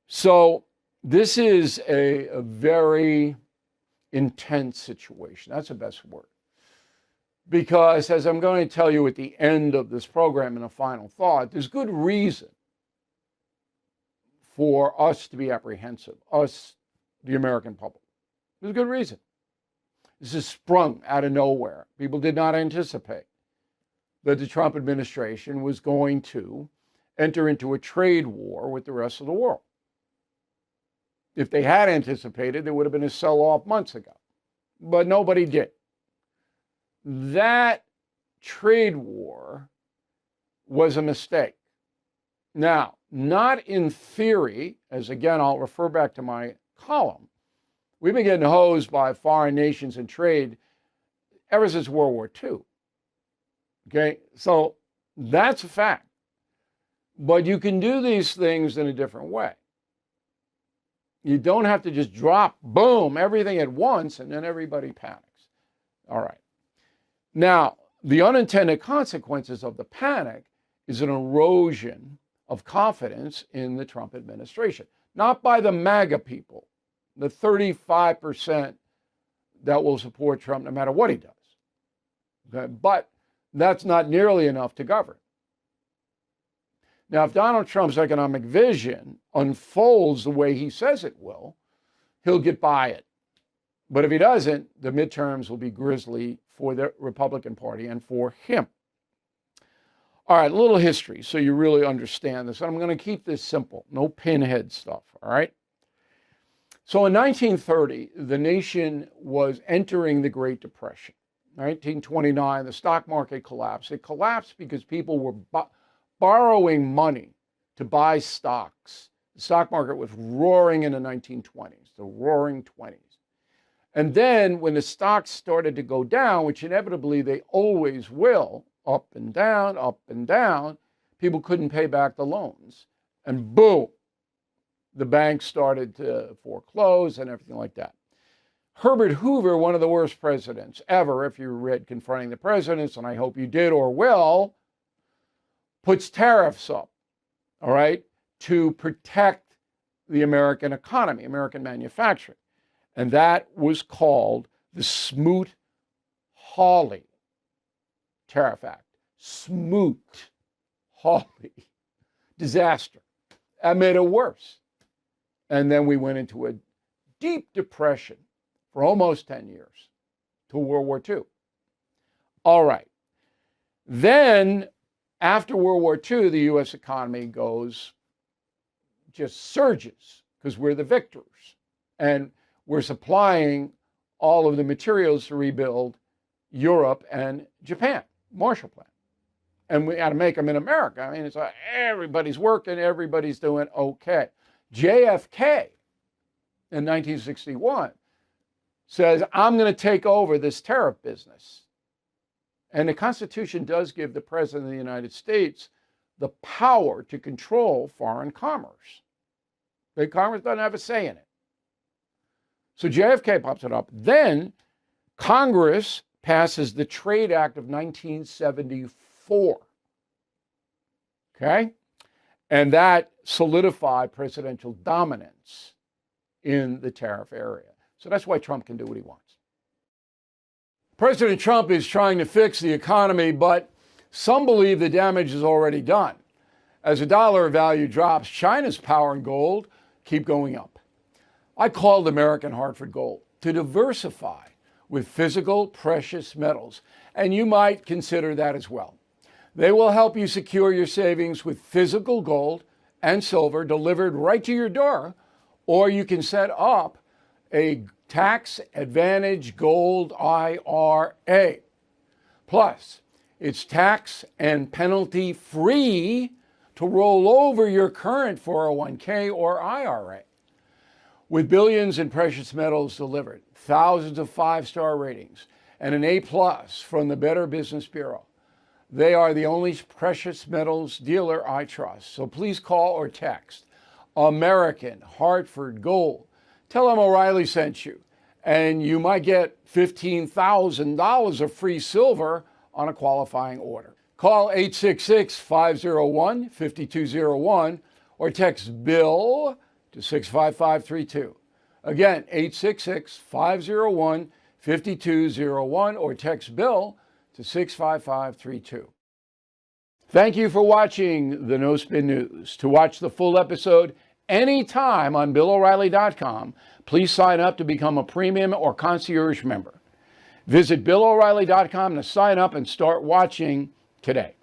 So this is a very intense situation. That's the best word. Because as I'm going to tell you at the end of this program in a final thought, there's good reason for us to be apprehensive, us, the American public. There's a good reason. This is sprung out of nowhere. People did not anticipate that the Trump administration was going to enter into a trade war with the rest of the world. If they had anticipated, there would have been a sell-off months ago. But nobody did. That trade war was a mistake. Now, not in theory, as again, I'll refer back to my column. We've been getting hosed by foreign nations in trade ever since World War II. Okay, so that's a fact. But you can do these things in a different way. You don't have to just drop, boom, everything at once, and then everybody panics. All right. Now, the unintended consequences of the panic is an erosion of confidence in the Trump administration. Not by the MAGA people, the 35% that will support Trump no matter what he does. Okay? But that's not nearly enough to govern. Now, if Donald Trump's economic vision unfolds the way he says it will, he'll get by it. But if he doesn't, the midterms will be grisly for the Republican Party and for him. All right, a little history so you really understand this. And I'm going to keep this simple, no pinhead stuff, all right? So in 1930, the nation was entering the Great Depression. 1929, the stock market collapsed. It collapsed because people were borrowing money to buy stocks. The stock market was roaring in the 1920s, the roaring 20s. And then when the stocks started to go down, which inevitably they always will, up and down, people couldn't pay back the loans. And boom, the banks started to foreclose and everything like that. Herbert Hoover, one of the worst presidents ever, if you read Confronting the Presidents, and I hope you did or will, puts tariffs up, all right, to protect the American economy, American manufacturing. And that was called the Smoot-Hawley Tariff Act. Smoot-Hawley. Disaster. That made it worse. And then we went into a deep depression for almost 10 years till World War II. All right. Then, after World War II, the U.S. economy just surges because we're the victors. And we're supplying all of the materials to rebuild Europe and Japan, Marshall Plan. And we got to make them in America. I mean, it's like everybody's working, everybody's doing okay. JFK in 1961 says, I'm going to take over this tariff business. And the Constitution does give the President of the United States the power to control foreign commerce. The Congress doesn't have a say in it. So JFK pops it up. Then Congress passes the Trade Act of 1974. Okay? And that solidified presidential dominance in the tariff area. So that's why Trump can do what he wants. President Trump is trying to fix the economy, but some believe the damage is already done. As the dollar value drops, China's power and gold keep going up. I called American Hartford Gold to diversify with physical precious metals, and you might consider that as well. They will help you secure your savings with physical gold and silver delivered right to your door, or you can set up a tax advantage gold IRA. Plus, it's tax and penalty free to roll over your current 401k or IRA. With billions in precious metals delivered, thousands of five-star ratings, and an A+ from the Better Business Bureau, they are the only precious metals dealer I trust. So please call or text American Hartford Gold. Tell them O'Reilly sent you, and you might get $15,000 of free silver on a qualifying order. Call 866-501-5201 or text BILL to 65532. Again, 866-501-5201 or text Bill to 65532. Thank you for watching the No Spin News. To watch the full episode anytime on BillO'Reilly.com, please sign up to become a premium or concierge member. Visit BillO'Reilly.com to sign up and start watching today.